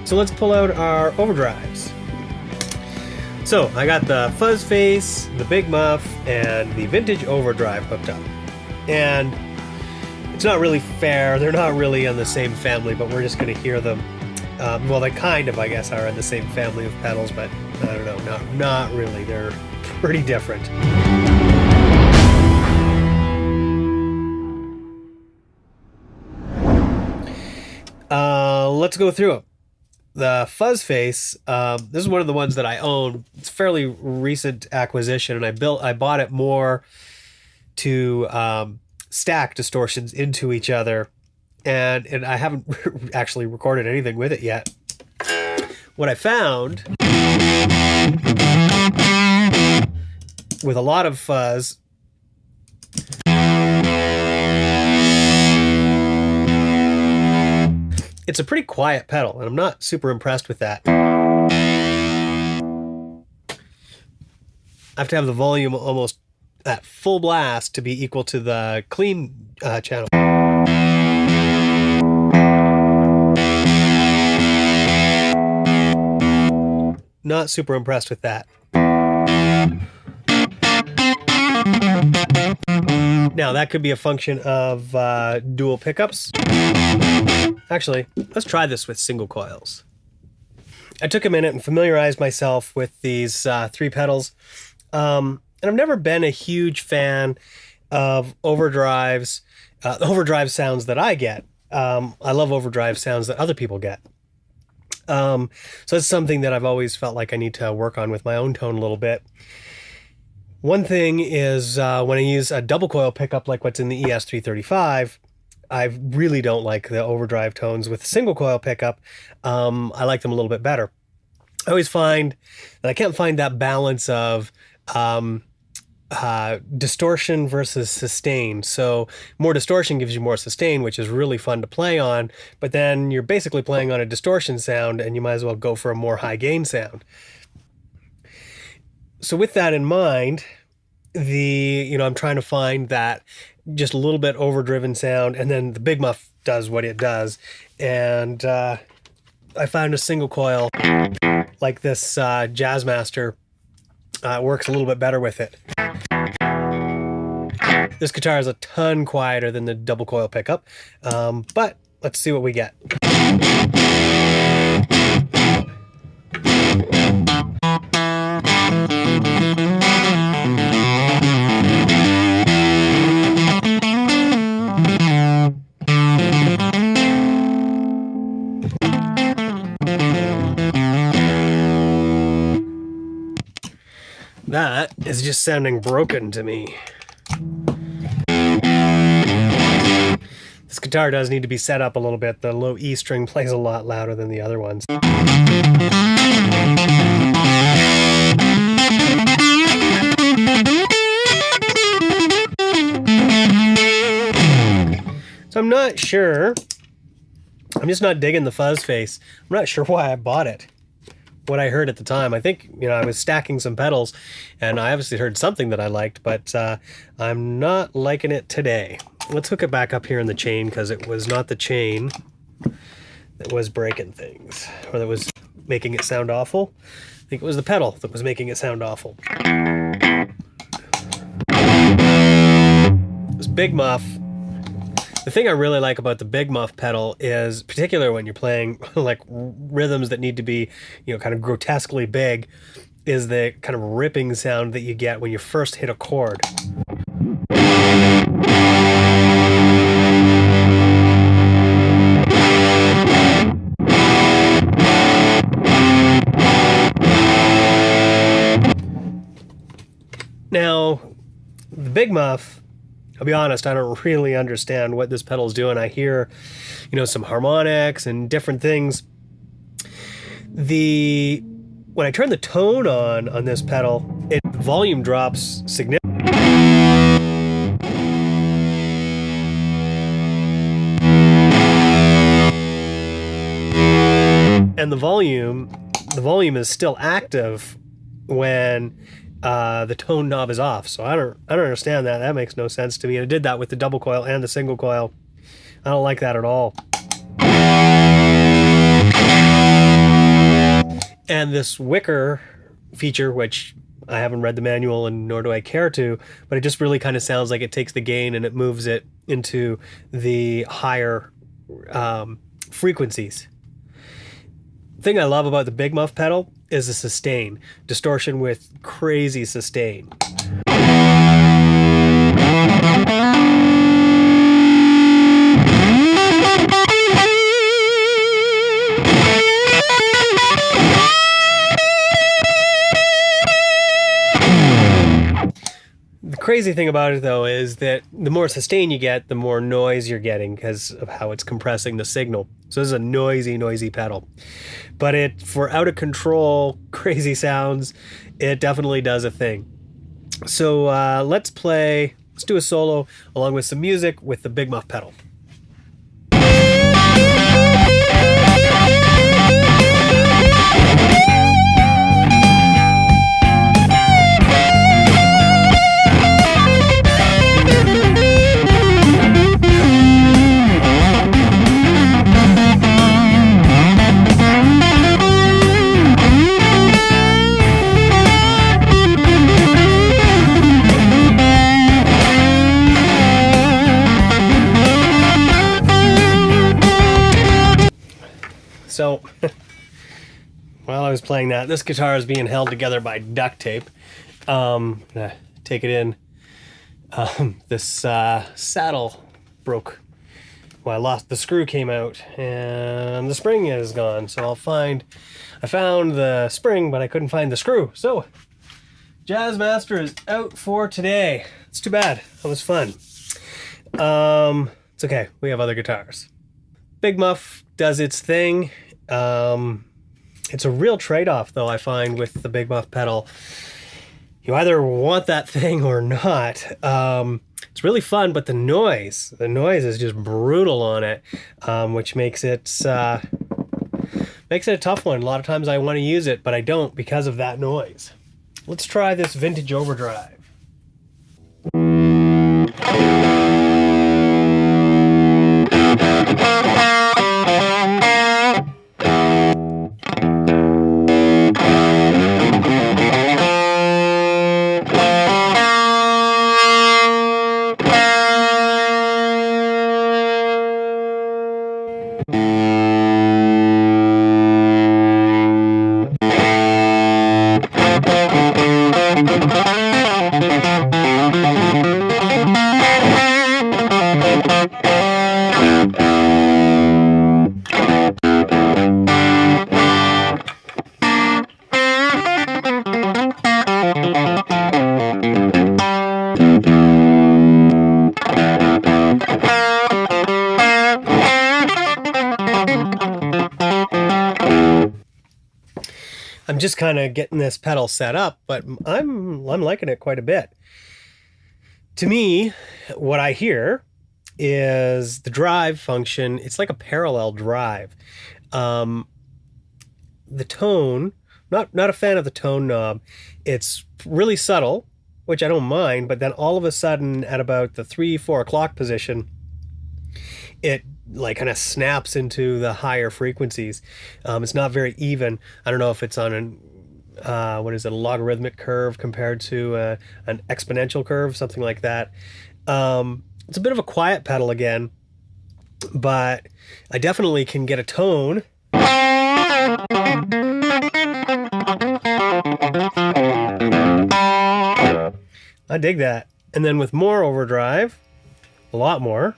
So let's pull out our overdrives. So I got the Fuzz-face, the Big Muff, and the Vintage Overdrive hooked up. And it's not really fair, they're not really in the same family, but we're just going to hear them. Well, they kind of, I guess, are in the same family of pedals, but I don't know, not really. They're pretty different. Let's go through them. The Fuzz-face, this is one of the ones that I own. It's a fairly recent acquisition, and I bought it more to stack distortions into each other, and I haven't actually recorded anything with it yet. What I found with a lot of fuzz, it's a pretty quiet pedal, and I'm not super impressed with that. I have to have the volume almost at full blast to be equal to the clean channel. Not super impressed with that. Now, that could be a function of dual pickups. Actually, let's try this with single coils. I took a minute and familiarized myself with these 3 pedals. And I've never been a huge fan of overdrives, overdrive sounds that I get. I love overdrive sounds that other people get. So it's something that I've always felt like I need to work on with my own tone a little bit. One thing is when I use a double coil pickup like what's in the ES335, I really don't like the overdrive tones. With a single coil pickup, I like them a little bit better. I always find that I can't find that balance of distortion versus sustain. So more distortion gives you more sustain, which is really fun to play on, but then you're basically playing on a distortion sound, and you might as well go for a more high gain sound. So with that in mind, I'm trying to find that just a little bit overdriven sound, and then the Big Muff does what it does. And I found a single coil like this Jazzmaster works a little bit better with it. This guitar is a ton quieter than the double coil pickup, but let's see what we get. That is just sounding broken to me. This guitar does need to be set up a little bit. The low E string plays a lot louder than the other ones. So I'm not sure. I'm just not digging the Fuzz-face. I'm not sure why I bought it. What I heard at the time. I think, I was stacking some pedals, and I obviously heard something that I liked, but I'm not liking it today. Let's hook it back up here in the chain, because it was not the chain that was breaking things, or that was making it sound awful. I think it was the pedal that was making it sound awful. This Big Muff. The thing I really like about the Big Muff pedal is, particularly when you're playing like rhythms that need to be, kind of grotesquely big, is the kind of ripping sound that you get when you first hit a chord. Now, the Big Muff, I'll be honest, I don't really understand what this pedal's doing. I hear, some harmonics and different things. When I turn the tone on this pedal, the volume drops significantly. And the volume is still active when the tone knob is off. So I don't understand that. That makes no sense to me. And it did that with the double coil and the single coil. I don't like that at all. And this wicker feature, which I haven't read the manual and nor do I care to, but it just really kind of sounds like it takes the gain and it moves it into the higher frequencies. The thing I love about the Big Muff pedal is the sustain. Distortion with crazy sustain. The crazy thing about it, though, is that the more sustain you get, the more noise you're getting because of how it's compressing the signal. So this is a noisy pedal. But for out of control, crazy sounds, it definitely does a thing. So let's do a solo along with some music with the Big Muff pedal. So, while I was playing that, this guitar is being held together by duct tape. Take it in. This saddle broke. Well, the screw came out and the spring is gone. So I found the spring, but I couldn't find the screw. So, Jazzmaster is out for today. It's too bad. That was fun. It's okay. We have other guitars. Big Muff does its thing. It's a real trade-off, though, I find, with the Big Muff pedal. You either want that thing or not. It's really fun, but the noise is just brutal on it, which makes it a tough one. A lot of times I want to use it, but I don't because of that noise. Let's try this vintage Overdrive. I'm just kind of getting this pedal set up, but I'm liking it quite a bit. To me, what I hear is the drive function. It's like a parallel drive. The tone, not a fan of the tone knob. It's really subtle, which I don't mind, but then all of a sudden at about the 3-4 o'clock position, it like kind of snaps into the higher frequencies. It's not very even. I don't know if it's on a logarithmic curve compared to an exponential curve, something like that. It's a bit of a quiet pedal again, but I definitely can get a tone. I dig that. And then with more overdrive, a lot more.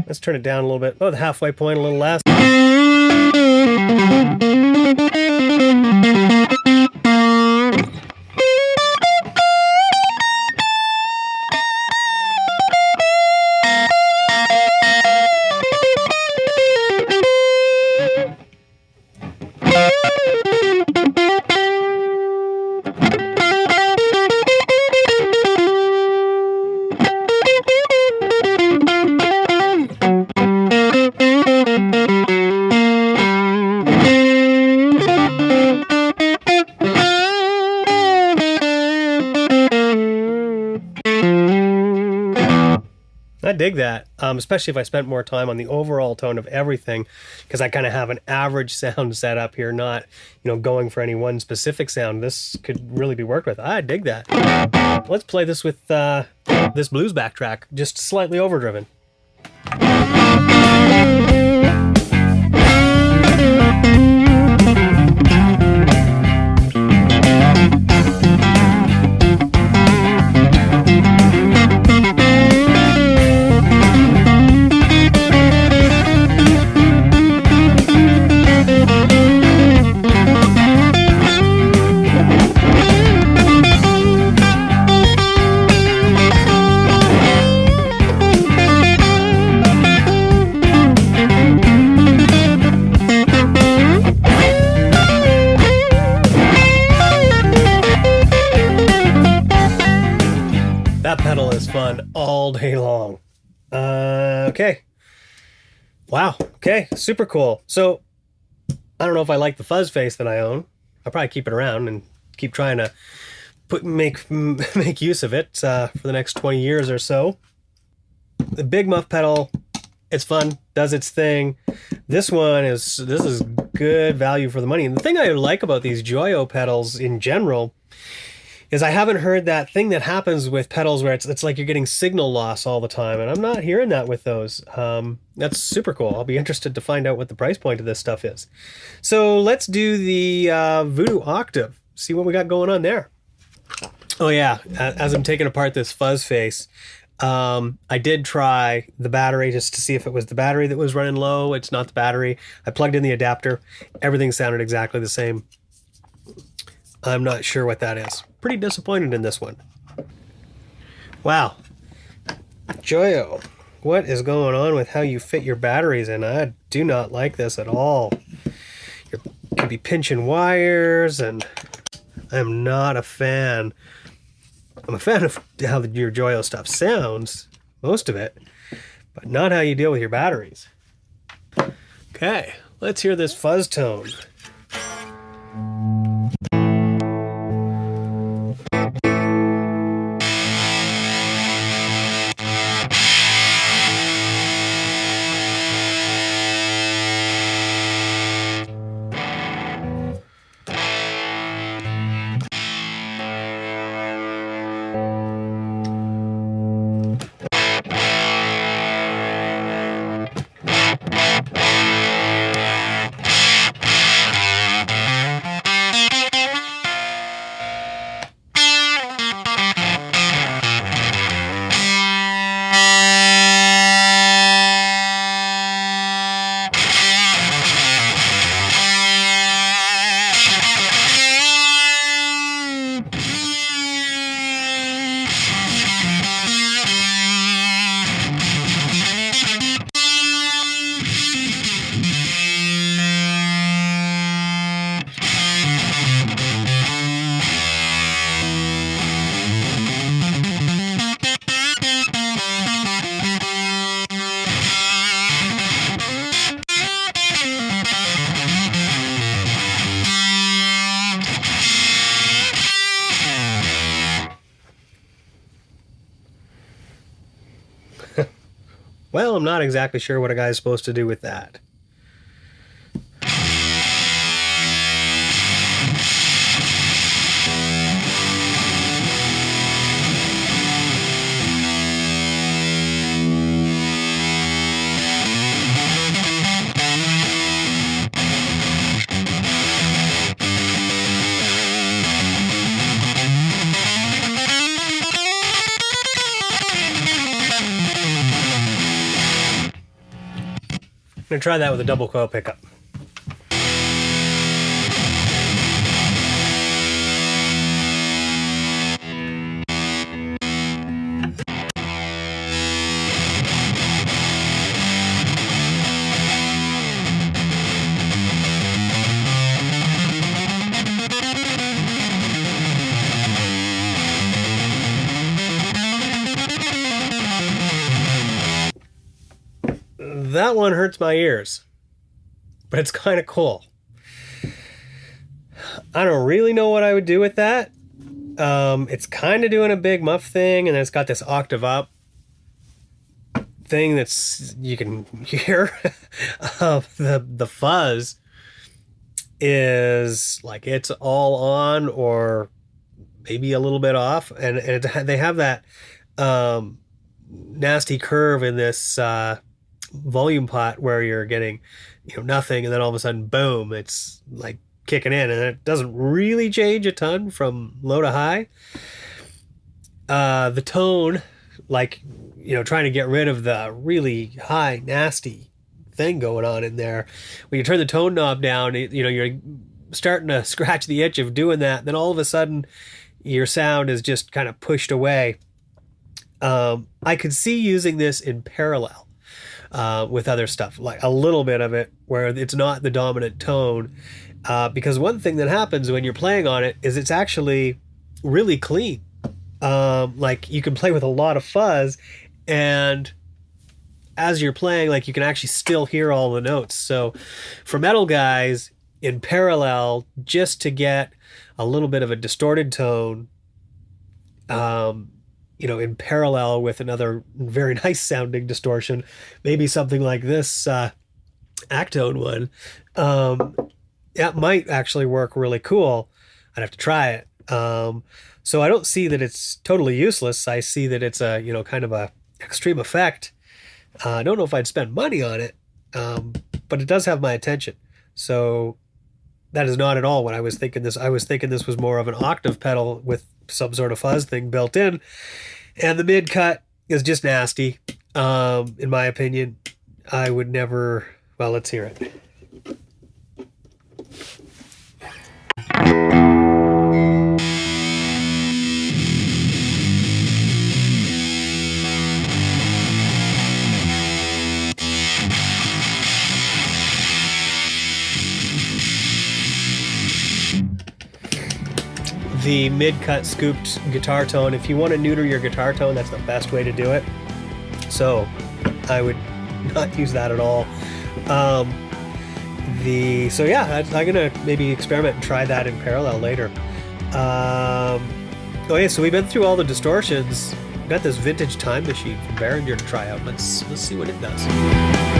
Let's turn it down a little bit. Oh, the halfway point a little less. I dig that, especially if I spent more time on the overall tone of everything, because I kind of have an average sound set up here, not, going for any one specific sound. This could really be worked with. I dig that. Let's play this with this blues backtrack, just slightly overdriven. That pedal is fun all day long. Okay. Wow. Okay. Super cool. So I don't know if I like the Fuzz-face that I own. I'll probably keep it around and keep trying to make use of it for the next 20 years or so. The big muff pedal, it's fun, does its thing. This is good value for the money. And the thing I like about these Joyo pedals in general is I haven't heard that thing that happens with pedals where it's like you're getting signal loss all the time, and I'm not hearing that with those. That's super cool. I'll be interested to find out what the price point of this stuff is. So let's do the Voodoo Octave, see what we got going on there. Oh yeah, as I'm taking apart this Fuzz-face, I did try the battery just to see if it was the battery that was running low. It's not the battery. I plugged in the adapter. Everything sounded exactly the same. I'm not sure what that is. Pretty disappointed in this one. Wow. Joyo, what is going on with how you fit your batteries in? I do not like this at all. You could be pinching wires, and I'm not a fan. I'm a fan of how your Joyo stuff sounds, most of it, but not how you deal with your batteries. Okay, let's hear this fuzz tone. Well, I'm not exactly sure what a guy's supposed to do with that. I'm going to try that with a double coil pickup. That one hurts my ears, but it's kind of cool. I don't really know what I would do with that. It's kind of doing a big muff thing, and then it's got this octave up. thing that's you can hear of the fuzz is like it's all on or maybe a little bit off, and they have that nasty curve in this volume pot where you're getting, you know, nothing, and then all of a sudden, boom, it's like kicking in, and it doesn't really change a ton from low to high. The tone, like, you know, trying to get rid of the really high, nasty thing going on in there. When you turn the tone knob down, you know, you're starting to scratch the itch of doing that. Then all of a sudden, your sound is just kind of pushed away. I could see using this in parallel with other stuff, like a little bit of it where it's not the dominant tone. Because one thing that happens when you're playing on it is it's actually really clean. Like you can play with a lot of fuzz, and as you're playing, like you can actually still hear all the notes. So for metal guys, in parallel, just to get a little bit of a distorted tone, you know, in parallel with another very nice sounding distortion, maybe something like this Actone one, that might actually work really cool. I'd have to try it. So I don't see that it's totally useless. I see that it's a, you know, kind of a extreme effect. I don't know if I'd spend money on it, but it does have my attention. So that is not at all what I was thinking this. I was thinking this was more of an octave pedal with some sort of fuzz thing built in. And the mid cut is just nasty. In my opinion, I would never, well, let's hear it. The mid-cut scooped guitar tone, if you want to neuter your guitar tone, that's the best way to do it. So I would not use that at all. So yeah, I'm gonna maybe experiment and try that in parallel later. Okay, so we've been through all the distortions. Got this vintage time machine from Behringer to try out. Let's see what it does.